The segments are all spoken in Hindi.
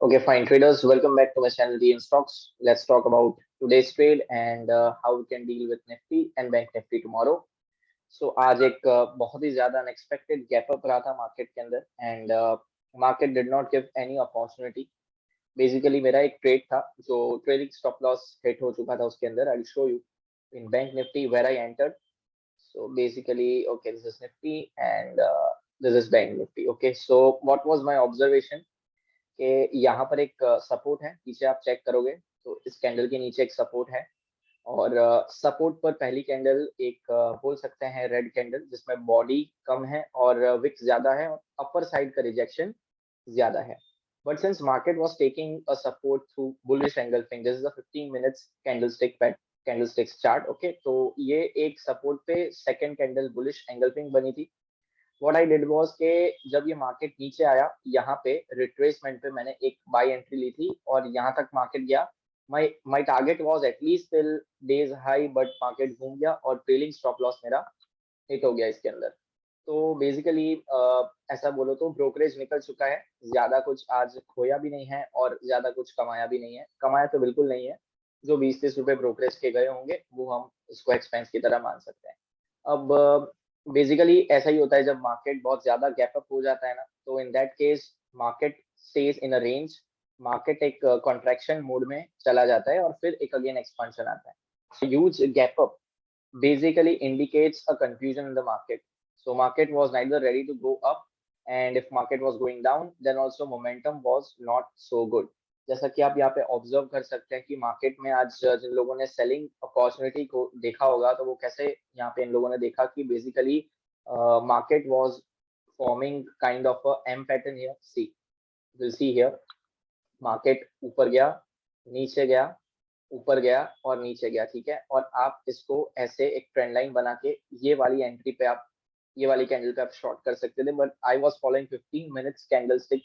Okay, fine. Traders, welcome back to my channel, The Stocks. Let's talk about today's trade and how we can deal with Nifty and Bank Nifty tomorrow. So आज एक बहुत ही ज्यादा अनएक्सपेक्टेड गैप अप रहा था मार्केट के अंदर and market did not give any opportunity. Basically मेरा एक ट्रेड था जो ट्रेडिंग स्टॉप लॉस हिट हो चुका था उसके अंदर. I will show you in Bank Nifty where I entered. So basically, okay, this is Nifty and this is Bank Nifty. Okay, so what was my observation? कि यहाँ पर एक सपोर्ट है, पीछे आप चेक करोगे तो इस कैंडल के नीचे एक सपोर्ट है और सपोर्ट पर पहली कैंडल एक बोल सकते हैं रेड कैंडल जिसमें बॉडी कम है और विक्स ज्यादा है और अपर साइड का रिजेक्शन ज्यादा है. But since market was taking a support through bullish engulfing, this is a 15 minutes candlestick PAT candlesticks chart. Okay, तो ये एक सपोर्ट पे सेकंड कैंडल बुलिश एंगल्फिंग बनी थी. व्हाट आई डिड वाज कि जब ये मार्केट नीचे आया यहाँ पे रिट्रेसमेंट पे मैंने एक बाय एंट्री ली थी और यहाँ तक मार्केट गया. My target was at least till days high, but market घूम गया और ट्रेलिंग स्टॉप लॉस मेरा हिट हो गया इसके अंदर. तो बेसिकली ऐसा बोलो तो ब्रोकरेज निकल चुका है. ज्यादा कुछ आज खोया भी नहीं है और ज्यादा कुछ कमाया भी नहीं है. कमाया तो बिल्कुल नहीं है. जो 20-30 रुपए ब्रोकरेज के गए होंगे वो हम इसको एक्सपेंस की तरह मान सकते हैं. अब बेसिकली ऐसा ही होता है जब मार्केट बहुत ज्यादा गैप अप हो जाता है ना, तो in that case market stage in a range. Market एक कॉन्ट्रैक्शन मोड में चला जाता है और फिर एक अगेन एक्सपेंशन आता है. Huge gap up basically indicates a confusion in the market. So market was neither ready to go up, and if market was going down, then also momentum was not so good. जैसा कि आप यहाँ पे ऑब्जर्व कर सकते हैं कि मार्केट में आज जिन लोगों ने सेलिंग अपॉर्चुनिटी को देखा होगा तो वो कैसे यहाँ पे इन लोगों ने देखा कि basically market was forming kind of a M pattern here. See, will see here. Market ऊपर गया, नीचे गया, ऊपर गया और नीचे गया. ठीक है, और आप इसको ऐसे एक ट्रेंड लाइन बना के ये वाली एंट्री पे आप ये वाली कैंडल पे आप शॉर्ट कर सकते थे. But I was following 15 minutes candle stick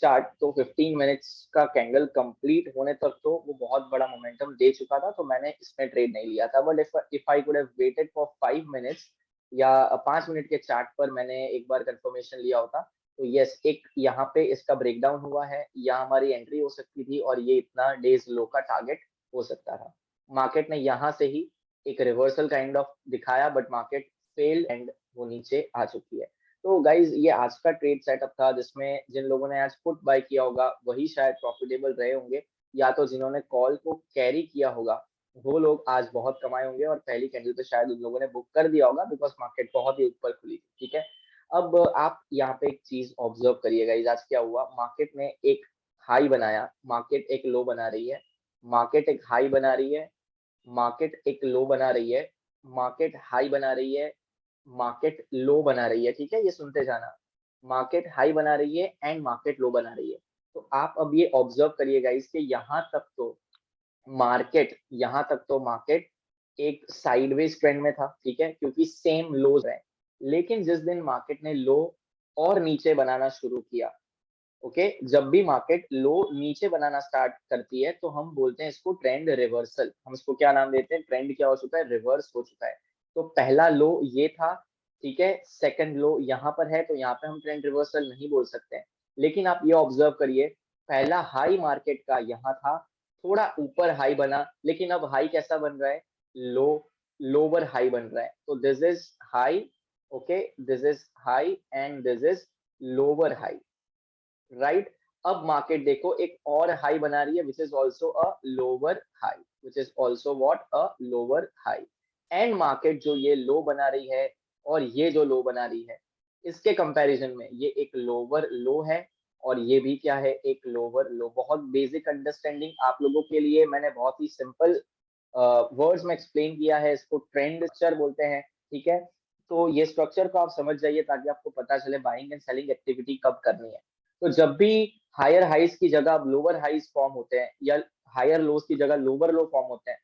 chart. तो 15 मिनट्स का कैंडल कंप्लीट होने तक तो वो बहुत बड़ा मोमेंटम दे चुका था, तो मैंने इसमें ट्रेड नहीं लिया था. But if I could have waited for 5 minutes या 5 मिनट के चार्ट पर मैंने एक बार कंफर्मेशन लिया होता तो यस, एक यहाँ पे इसका ब्रेकडाउन हुआ है, यहाँ हमारी एंट्री हो सकती थी और ये इतना डेज लो का टारगेट हो सकता था. मार्केट ने यहाँ से ही एक रिवर्सल काइंड ऑफ दिखाया बट मार्केट फेल एंड वो नीचे आ चुकी है. तो गाइज ये आज का ट्रेड सेटअप था जिसमें जिन लोगों ने आज पुट बाय किया होगा वही शायद प्रॉफिटेबल रहे होंगे, या तो जिन्होंने कॉल को कैरी किया होगा वो लोग आज बहुत कमाए होंगे और पहली कैंडल पे शायद उन लोगों ने बुक कर दिया होगा बिकॉज मार्केट बहुत ही ऊपर खुली थी. ठीक है, अब आप यहाँ पे एक चीज ऑब्जर्व करिएगा. आज क्या हुआ, मार्केट ने एक हाई बनाया, मार्केट एक लो बना रही है, मार्केट एक हाई बना रही है, मार्केट एक लो बना रही है, मार्केट हाई बना रही है, मार्केट लो बना रही है. ठीक है, ये सुनते जाना. मार्केट हाई बना रही है एंड मार्केट लो बना रही है. तो आप अब ये ऑब्जर्व करिएगा इसके यहाँ तक तो मार्केट एक साइडवेज ट्रेंड में था. ठीक है, क्योंकि सेम लोज है. लेकिन जिस दिन मार्केट ने लो और नीचे बनाना शुरू किया, ओके, जब भी मार्केट लो नीचे बनाना स्टार्ट करती है तो हम बोलते हैं इसको ट्रेंड रिवर्सल. हम इसको क्या नाम देते हैं, ट्रेंड क्या हो चुका है, रिवर्स हो चुका है. तो पहला लो ये था, ठीक है, सेकंड लो यहाँ पर है, तो यहाँ पे हम ट्रेंड रिवर्सल नहीं बोल सकते हैं. लेकिन आप ये ऑब्जर्व करिए, पहला हाई मार्केट का यहाँ था, थोड़ा ऊपर हाई बना, लेकिन अब हाई कैसा बन रहा है, लो लोअर हाई बन रहा है. तो this is high, okay, this is high and this is lower high, right. अब मार्केट देखो एक और हाई बना रही है which is also a lower high, which is also what a lower high. And market जो ये लो बना रही है और ये जो लो बना रही है, इसके कंपैरिजन में ये एक लोअर लो है और ये भी क्या है, एक लोअर लो. बहुत बेसिक अंडरस्टैंडिंग आप लोगों के लिए मैंने बहुत ही सिंपल वर्ड्स में एक्सप्लेन किया है. इसको ट्रेंड स्ट्रक्चर बोलते हैं. ठीक है, तो ये स्ट्रक्चर को आप समझ जाइए ताकि आपको पता चले बाइंग एंड सेलिंग एक्टिविटी कब करनी है. तो जब भी हायर हाइज की जगह अब लोअर हाइज फॉर्म होते हैं या हायर लोज की जगह लोअर लो फॉर्म होते हैं,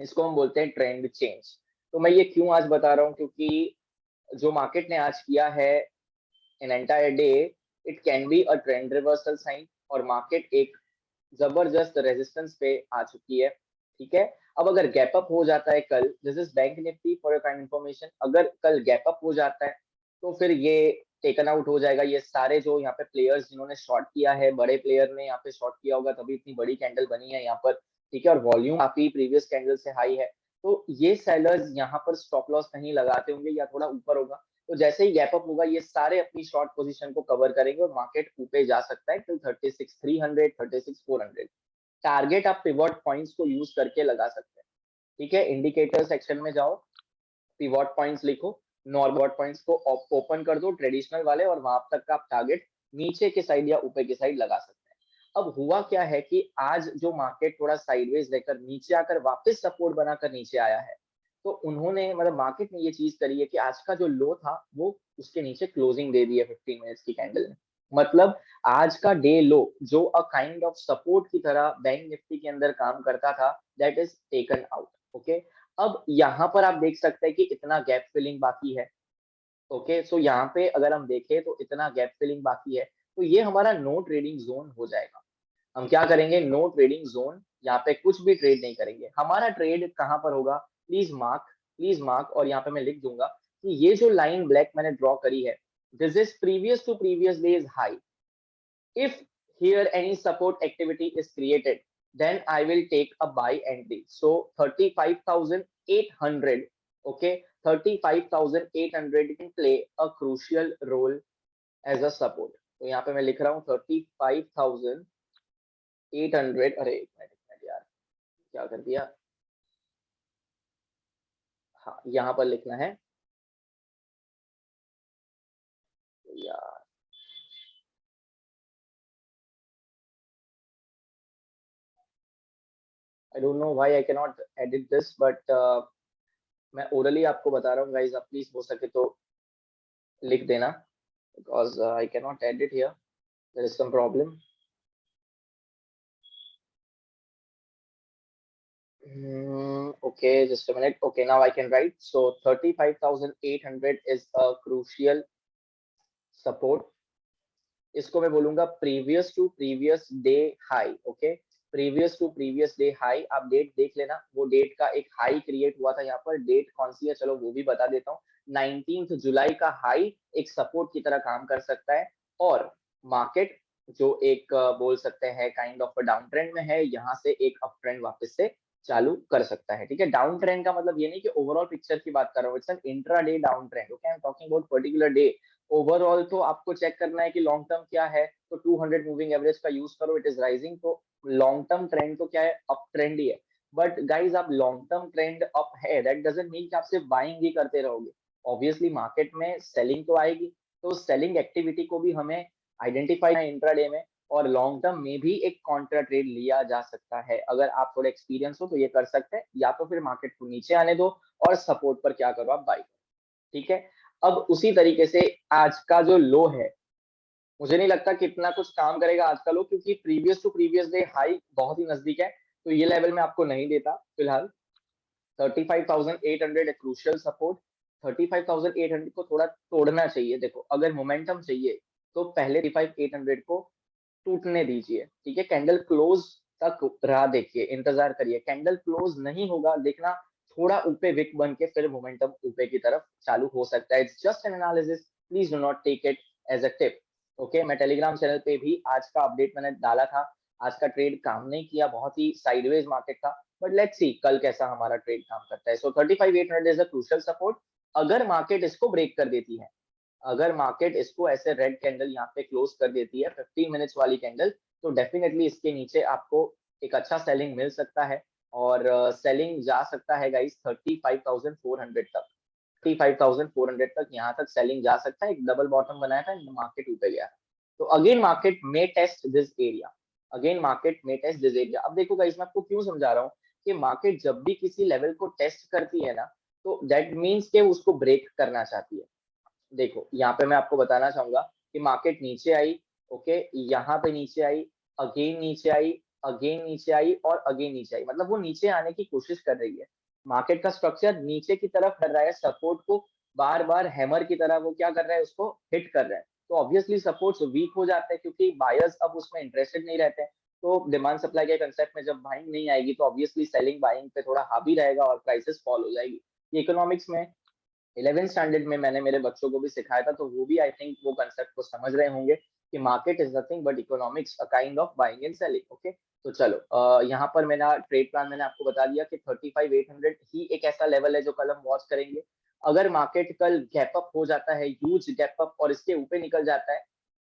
इसको हम बोलते हैं ट्रेंड चेंज. तो मैं ये क्यों आज बता रहा हूँ, क्योंकि जो मार्केट ने आज किया है in entire day, it can be a trend reversal sign और मार्केट एक जबरदस्त रेजिस्टेंस पे आ चुकी है. ठीक है, अब अगर गैप अप हो जाता है कल, this is Bank Nifty for your kind information, अगर कल गैप अप हो जाता है तो फिर ये टेकन आउट हो जाएगा। ये सारे जो यहाँ पे प्लेयर्स जिन्होंने शॉर्ट किया है, बड़े प्लेयर ने यहाँ पे शॉर्ट किया होगा तभी इतनी बड़ी कैंडल बनी है यहाँ पर, ठीक है, और वॉल्यूम काफी प्रीवियस कैंडल से हाई है। तो ये सेलर्स यहाँ पर स्टॉप लॉस नहीं लगाते होंगे या थोड़ा ऊपर होगा, तो जैसे ही गैप अप होगा ये सारे अपनी शॉर्ट पोजीशन को कवर करेंगे और मार्केट ऊपर जा सकता है टिल 36,300, 36,400। टारगेट आप पिवट पॉइंट्स को यूज करके लगा सकते हैं, ठीक है। इंडिकेटर सेक्शन में जाओ, पिवट पॉइंट्स लिखो, नॉर्मल पॉइंट्स को ओपन कर दो ट्रेडिशनल वाले, और वहां तक का आप टारगेट नीचे के साइड या ऊपर की साइड लगा सकते हैं। अब हुआ क्या है कि आज जो मार्केट थोड़ा साइडवेज रहकर नीचे आकर वापस सपोर्ट बनाकर नीचे आया है, तो उन्होंने मतलब मार्केट ने ये चीज करी है कि आज का जो लो था वो उसके नीचे क्लोजिंग दे दी है 15 मिनट्स की कैंडल में। मतलब आज का डे लो जो अ काइंड ऑफ सपोर्ट की तरह बैंक निफ्टी के अंदर काम करता था, that is taken out. Okay, अब यहाँ पर आप देख सकते हैं कि इतना गैप फिलिंग बाकी है। ओके, सो यहाँ पे अगर हम देखें तो इतना गैप फिलिंग बाकी है, तो ये हमारा नो ट्रेडिंग जोन हो जाएगा। हम क्या करेंगे, नो ट्रेडिंग जोन, यहाँ पे कुछ भी ट्रेड नहीं करेंगे। हमारा ट्रेड कहाँ पर होगा, प्लीज मार्क, और यहाँ पे मैं लिख दूंगा कि ये जो लाइन ब्लैक मैंने ड्रॉ करी है, this is previous to previous days high. If here any support activity is created, then I will take a buy entry. So 35,800, okay, 35,800 can play a crucial role as a support. तो यहाँ पे मैं लिख रहा हूँ 35,800, अरे एक मिनट यार, क्या कर दिया, हाँ यहाँ पर लिखना है यार, I don't know why I can not edit this, but मैं ओरली आपको बता रहा हूँ गाइस, आप प्लीज हो सके तो लिख देना, because I cannot edit here. There is some problem. Okay, just a minute. Okay, now I can write. So 35,800 is a crucial support. इसको मैं बोलूंगा previous to previous day high. Okay, previous to previous day high, आप डेट देख लेना, वो डेट का एक हाई क्रिएट हुआ था यहाँ पर। डेट कौन सी है चलो वो भी बता देता हूँ, 19 जुलाई का हाई एक सपोर्ट की तरह काम कर सकता है। और मार्केट जो एक बोल सकते हैं काइंड ऑफ डाउन ट्रेंड में है, यहाँ से एक अप ट्रेंड वापस से चालू कर सकता है, ठीक है। डाउन ट्रेंड का मतलब ये नहीं कि ओवरऑल पिक्चर की बात कर रहा हूँ, it's an intra day down trend. Okay, I am talking about particular day. Overall तो आपको चेक करना है कि लॉन्ग टर्म क्या है, तो 200 मूविंग एवरेज का यूज करो, इट इज राइजिंग। तो लॉन्ग टर्म ट्रेंड तो क्या है, अप ट्रेंड ही है। बट गाइज आप लॉन्ग टर्म ट्रेंड अप है, दैट डजंट मीन कि आप सिर्फ बाइंग ही करते रहोगे। ऑब्वियसली मार्केट में सेलिंग तो आएगी, तो सेलिंग एक्टिविटी को भी हमें आइडेंटिफाई इंट्राडे में, और लॉन्ग टर्म में भी एक कॉन्ट्रा ट्रेड लिया जा सकता है। अगर आप थोड़े एक्सपीरियंस हो तो ये कर सकते हैं, या तो फिर मार्केट को नीचे आने दो और सपोर्ट पर क्या करो, आप बाई करो, ठीक है। अब उसी तरीके से आज का जो लो है, मुझे नहीं लगता कितना कुछ काम करेगा आज का लो, क्योंकि previous to previous day high बहुत ही नजदीक है, तो ये लेवल में आपको नहीं देता फिलहाल। 35,800 एक क्रूशियल सपोर्ट, 35,800 को थोड़ा तोड़ना चाहिए। देखो अगर मोमेंटम चाहिए तो पहले 35,800 को टूटने दीजिए, ठीक है। कैंडल क्लोज तक राह देखिए, इंतजार करिए, कैंडल क्लोज नहीं होगा देखना, थोड़ा ऊपर विक बन के फिर मोमेंटम ऊपर की तरफ चालू हो सकता है। It's just an analysis, please do not take it as a tip. Okay, मैं टेलीग्राम चैनल पे भी आज का अपडेट मैंने डाला था। आज का ट्रेड काम नहीं किया, बहुत ही साइडवेज मार्केट था, बट लेट्स सी कल कैसा हमारा ट्रेड काम करता है। सो 35,800 इज अ क्रूशियल सपोर्ट। अगर मार्केट इसको ब्रेक कर देती है, अगर मार्केट इसको ऐसे रेड कैंडल यहाँ पे क्लोज कर देती है 15 मिनट्स वाली कैंडल, तो डेफिनेटली इसके नीचे आपको एक अच्छा सेलिंग मिल सकता है, और सेलिंग जा सकता है गाइस 35,400 तक। 35,400 तक, यहाँ तक सेलिंग जा सकता है। एक डबल बॉटम बनाया था, मार्केट ऊपर गया, तो again market may test this area, again market may test this area. अब देखो गाइस, मैं आपको क्यों समझा रहा हूँ कि मार्केट जब भी किसी लेवल को टेस्ट करती है ना, तो दैट मीन्स के उसको ब्रेक करना चाहती है। देखो यहाँ पे मैं आपको बताना चाहूंगा कि मार्केट नीचे आई, ओके, यहाँ पे नीचे आई, अगेन नीचे आई, अगेन नीचे आई और अगेन नीचे आई, मतलब वो नीचे आने की कोशिश कर रही है। मार्केट का स्ट्रक्चर नीचे की तरफ कर रहा है, सपोर्ट को बार बार हैमर की तरह वो क्या कर रहा है, उसको हिट कर रहा है। तो ऑब्वियसली सपोर्ट्स वीक हो जाते हैं, क्योंकि बायर्स अब उसमें इंटरेस्टेड नहीं रहते हैं। तो डिमांड सप्लाई के कंसेप्ट में जब बाइंग नहीं आएगी, तो ऑब्वियसली सेलिंग बाइंग पे थोड़ा हावी रहेगा और प्राइसेस फॉल हो जाएगी। ये इकोनॉमिक्स में 11th स्टैंडर्ड में मैंने मेरे बच्चों को भी सिखाया था, तो वो भी आई थिंक वो कंसेप्ट को समझ रहे होंगे कि market is nothing but economics, a kind of buying and selling. Okay, तो चलो यहाँ पर मेरा ट्रेड प्लान मैंने आपको बता दिया कि 35,800 ही एक ऐसा लेवल है जो कल हम वॉच करेंगे। अगर मार्केट कल गैप अप हो जाता है, ह्यूज गैप अप, और इसके ऊपर निकल जाता है,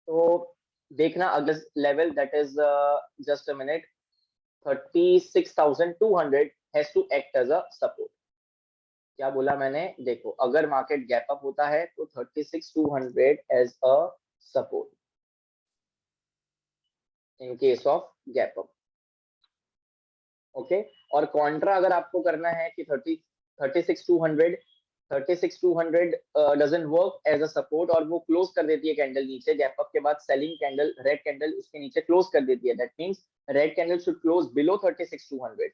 तो देखना अगला level that is just a minute, 36,200 has to act as a support. क्या बोला मैंने? देखो, अगर मार्केट गैप अप होता है तो 36,200 as a support in case of gap up. Okay, और कॉन्ट्रा अगर आपको करना है कि 36,200 doesn't work as a support और वो क्लोज कर देती है कैंडल नीचे गैप अप के बाद, सेलिंग कैंडल, रेड कैंडल उसके नीचे क्लोज कर देती है, that means red candle should close below 36,200,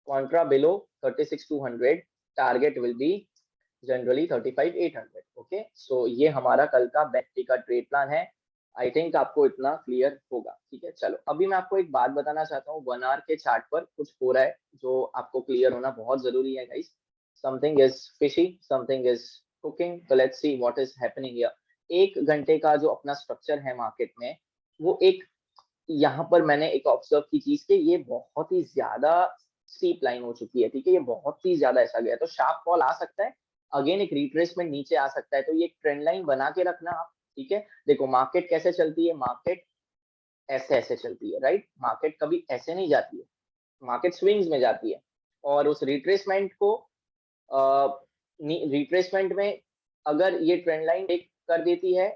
contra below 36,200, target will be generally 35,800। Okay, so ये हमारा कल का बैंक निफ्टी का ट्रेड प्लान है। आई थिंक आपको इतना क्लियर होगा। ठीक है, चलो अभी मैं आपको एक बात बताना चाहता हूँ, 1 आवर के चार्ट पर कुछ हो रहा है जो आपको क्लियर होना बहुत जरूरी है guys. Something is fishy, something is cooking, तो let's see what is happening here. 1 घंटे का जो अपना स्ट्रक्चर है मार्केट में, वो एक, यहाँ पर मैंने एक ऑब्जर्व की चीज कि ये बहुत ही ज्यादा स्टीप लाइन हो चुकी है। ठीक है, ये बहुत ही ज्यादा ऐसा गया, तो शार्प फॉल आ सकता है, अगेन एक रिट्रेसमेंट नीचे आ सकता है, तो ये ट्रेंड लाइन बना के रखना आप। ठीक है, देखो मार्केट कैसे चलती है, मार्केट ऐसे ऐसे चलती है, राइट? मार्केट कभी ऐसे नहीं जाती है, मार्केट स्विंग्स में जाती है, और उस रिट्रेसमेंट को, रिट्रेसमेंट में अगर ये ट्रेंड लाइन ब्रेक कर देती है,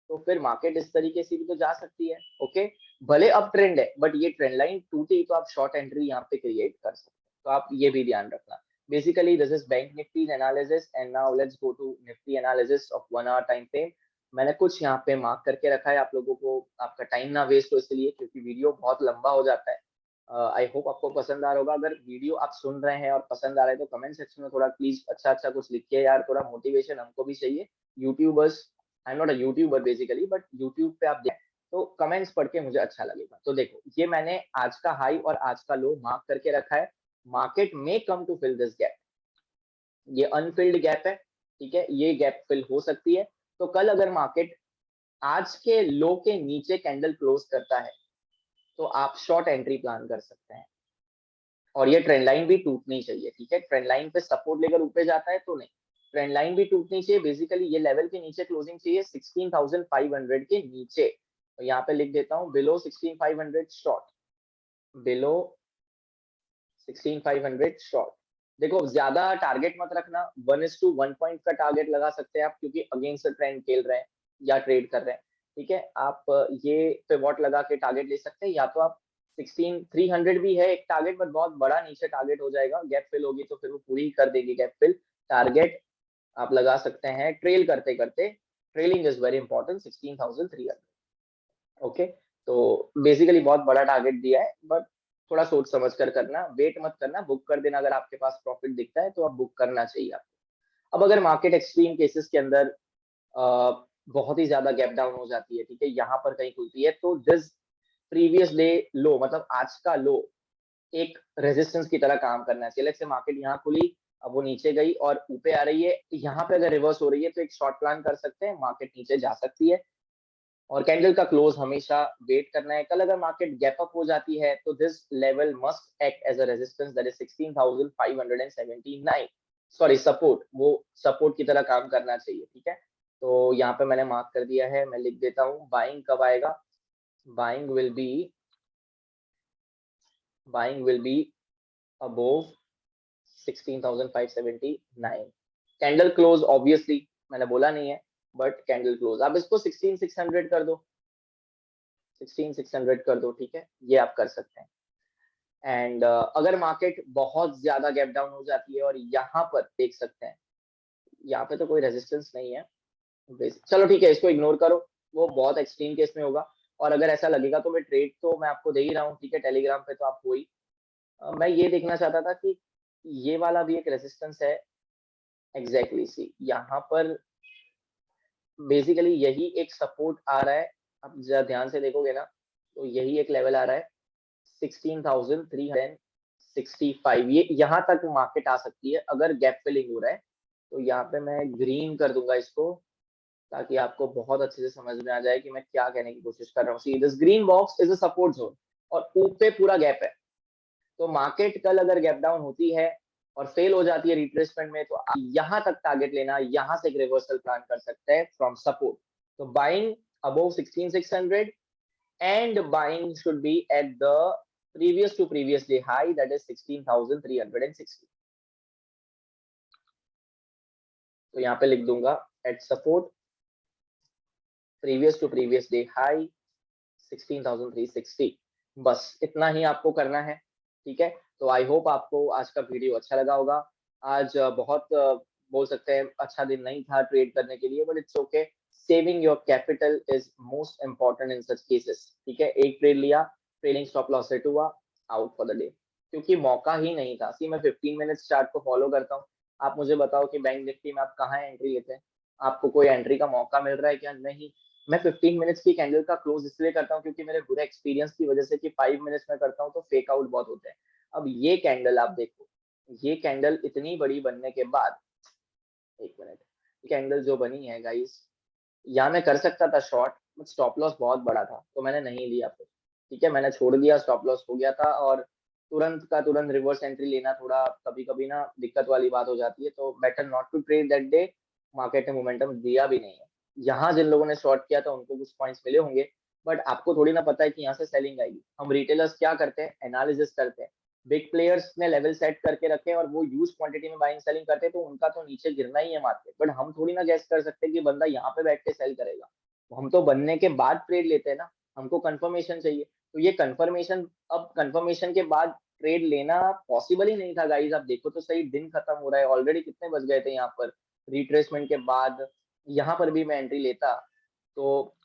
तो फिर मार्केट इस तरीके से भी तो जा सकती है। ओके, भले अब ट्रेंड है बट ये ट्रेंड लाइन टूटी तो आप शॉर्ट एंट्री यहाँ पे क्रिएट कर सकते हैं, तो आप ये भी ध्यान रखना। Basically this is Bank Nifty analysis, and now let's go to Nifty analysis of 1 hour time frame. मैंने कुछ यहाँ पे मार्क करके रखा है आप लोगों को, आपका टाइम ना वेस्ट हो इसलिए, क्योंकि वीडियो बहुत लंबा हो जाता है। आई होप आपको पसंद आ रहा होगा। अगर वीडियो आप सुन रहे हैं और पसंद आ रहा है तो कमेंट सेक्शन में थोड़ा प्लीज अच्छा अच्छा कुछ लिखिए यार, थोड़ा मोटिवेशन हमको भी चाहिए। YouTubers, I am not a YouTuber basically, but YouTube पे आप देखें तो कमेंट्स पढ़ के मुझे अच्छा लगेगा। तो देखो, ये मैंने आज का हाई और आज का लो मार्क करके रखा है। मार्केट में come to fill this gap, ये अनफिल्ड गैप है। ठीक है, ये गैप फिल हो सकती है। तो कल अगर मार्केट आज के लो के नीचे कैंडल क्लोज करता है, तो आप शॉर्ट एंट्री प्लान कर सकते हैं, और ये ट्रेंड लाइन भी टूटनी चाहिए। ठीक है, ट्रेंड लाइन पे सपोर्ट लेकर ऊपर जाता है तो नहीं, ट्रेंड लाइन भी टूटनी चाहिए। बेसिकली ये लेवल के नीचे क्लोजिंग चाहिए 16,500 के नीचे, तो यहाँ पे लिख देता हूँ बिलो 16,500 शॉर्ट, बिलो 16,500 शॉर्ट। देखो ज्यादा टारगेट मत रखना, 1:1 पॉइंट का टारगेट लगा सकते हैं आप, क्योंकि अगेंस्ट ट्रेंड खेल रहे हैं या ट्रेड कर रहे हैं। ठीक है, आप ये पिवॉट लगा के टारगेट ले सकते हैं, या तो आप 16,300 भी है एक टारगेट, बट बहुत बड़ा नीचे टारगेट हो जाएगा, गैप फिल होगी तो फिर वो पूरी कर देगी गैप फिल। टारगेट आप लगा सकते हैं ट्रेल करते करते, trailing is very important, 16,300। Okay, तो बेसिकली बहुत बड़ा टारगेट दिया है, बट थोड़ा सोच समझ कर करना, वेट मत करना, बुक कर देना। अगर आपके पास प्रॉफिट दिखता है तो आप बुक करना चाहिए आपको। अब अगर मार्केट एक्सट्रीम केसेस के अंदर बहुत ही ज्यादा गैप डाउन हो जाती है, ठीक है, यहाँ पर कहीं खुलती है, तो दिस प्रीवियस डे लो, मतलब आज का लो एक रेजिस्टेंस की तरह काम करना चाहिए। लेट्स से मार्केट यहाँ खुली, अब वो नीचे गई और ऊपर आ रही है, यहाँ पे अगर रिवर्स हो रही है तो एक शॉर्ट प्लान कर सकते हैं, मार्केट नीचे जा सकती है, और कैंडल का क्लोज हमेशा वेट करना है। कल अगर मार्केट गैप अप हो जाती है तो this level must act as a resistance, that is 16,579, sorry support, वो सपोर्ट की तरह काम करना चाहिए। ठीक है, तो यहाँ पे मैंने मार्क कर दिया है, मैं लिख देता हूँ बाइंग कब आएगा। Buying will be, buying will be above 16,579। Candle close obviously मैंने बोला नहीं है, बट कैंडल क्लोज आप इसको 16,600 कर दो, 16,600 कर दो। ठीक है, ये आप कर सकते हैं। एंड अगर मार्केट बहुत ज्यादा गैप डाउन हो जाती है, और यहाँ पर देख सकते हैं, यहाँ पे तो कोई रेजिस्टेंस नहीं है, चलो ठीक है, इसको इग्नोर करो, वो बहुत एक्सट्रीम केस में होगा। और अगर ऐसा लगेगा तो मैं ट्रेड तो मैं आपको दे ही रहा हूँ, ठीक है, टेलीग्राम पे तो आप हो ही। मैं ये देखना चाहता था कि ये वाला भी एक रेजिस्टेंस है, एग्जैक्टली सी यहाँ पर बेसिकली यही एक सपोर्ट आ रहा है। आप जरा ध्यान से देखोगे ना, तो यही एक लेवल आ रहा है 16,365, ये यहाँ तक मार्केट आ सकती है अगर गैप फिलिंग हो रहा है, तो यहाँ पे मैं ग्रीन कर दूंगा इसको, ताकि आपको बहुत अच्छे से समझ में आ जाए कि मैं क्या कहने की कोशिश कर रहा हूँ। See this green box is a support zone और ऊपर पूरा गैप है। तो मार्केट कल अगर गैप डाउन होती है और फेल हो जाती है रिट्रेसमेंट में, तो यहाँ तक टारगेट लेना, यहाँ से एक रिवर्सल प्लान कर सकते हैं फ्रॉम सपोर्ट। तो buying above 16600 and buying should be at the previous to previous day high, that is 16,360. तो यहाँ पे लिख दूंगा at support previous to previous day high 16,360। बस इतना ही आपको करना है, ठीक है। तो आई होप आपको आज का वीडियो अच्छा लगा होगा। आज बहुत बोल सकते हैं अच्छा दिन नहीं था ट्रेड करने के लिए, but it's okay. Saving your capital is most important in such cases, ठीक है। एक ट्रेड लिया, ट्रेडिंग स्टॉप लॉस सेट हुआ, आउट फॉर द डे, क्योंकि मौका ही नहीं था। सी मैं 15 मिनट्स चार्ट को फॉलो करता हूँ। आप मुझे बताओ कि बैंक निफ्टी में आप कहाँ एंट्री लेते हैं? आपको कोई एंट्री का मौका मिल रहा है क्या? नहीं। मैं 15 मिनट्स की कैंडल का क्लोज इसलिए करता हूँ क्योंकि मेरे बुरे एक्सपीरियंस की वजह से कि 5 मिनट्स में करता हूँ तो फेक आउट बहुत होते हैं। अब ये कैंडल आप देखो, ये कैंडल इतनी बड़ी बनने के बाद, एक मिनट, कैंडल जो बनी है गाइस, यहाँ मैं कर सकता था शॉर्ट, बट स्टॉप लॉस बहुत बड़ा था तो मैंने नहीं लिया फिर, ठीक है। मैंने छोड़ दिया, स्टॉप लॉस हो गया था और तुरंत का तुरंत रिवर्स एंट्री लेना थोड़ा कभी कभी ना दिक्कत वाली बात हो जाती है। तो better not to trade that day. Market ने मोमेंटम दिया भी नहीं है। यहाँ जिन लोगों ने शॉर्ट किया था उनको कुछ पॉइंट्स मिले होंगे, बट आपको थोड़ी ना पता है कि यहाँ से सेलिंग आएगी। हम रिटेलर्स क्या करते हैं? एनालिसिस करते हैं। बिग प्लेयर्स ने लेवल सेट करके रखे और वो यूज क्वांटिटी में बाइंग सेलिंग करते हैं, तो उनका तो नीचे गिरना ही है मार्केट। बट हम थोड़ी ना गैस कर सकते कि बंदा यहाँ पे बैठ के सेल करेगा। हम तो बनने के बाद ट्रेड लेते हैं ना, हमको कंफर्मेशन चाहिए। तो ये कंफर्मेशन, अब कंफर्मेशन के बाद ट्रेड लेना पॉसिबल ही नहीं था गाइस। आप देखो तो सही, दिन खत्म हो रहा है ऑलरेडी, कितने बज गए थे यहाँ पर रिट्रेसमेंट के बाद। यहाँ पर भी मैं एंट्री लेता तो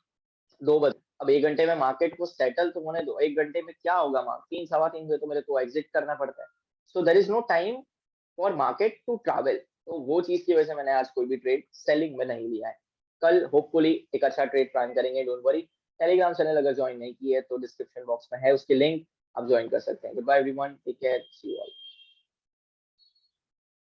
2 बजे। अब 1 घंटे में मार्केट को सेटल तो होने दो। 1 घंटे में क्या होगा? 3 सवा 3 बजे तो मेरे को एग्जिट करना पड़ता है। So there is no time for market to travel. तो वो चीज की वजह से मैंने आज कोई भी ट्रेड सेलिंग में नहीं लिया है। कल होपफुली एक अच्छा ट्रेड प्लान करेंगे, डोंट वरी। टेलीग्राम चैनल अगर ज्वाइन नहीं किए तो डिस्क्रिप्शन बॉक्स में है उसकी लिंक, आप ज्वाइन कर सकते हैं। Good bye everyone, take care, see you all.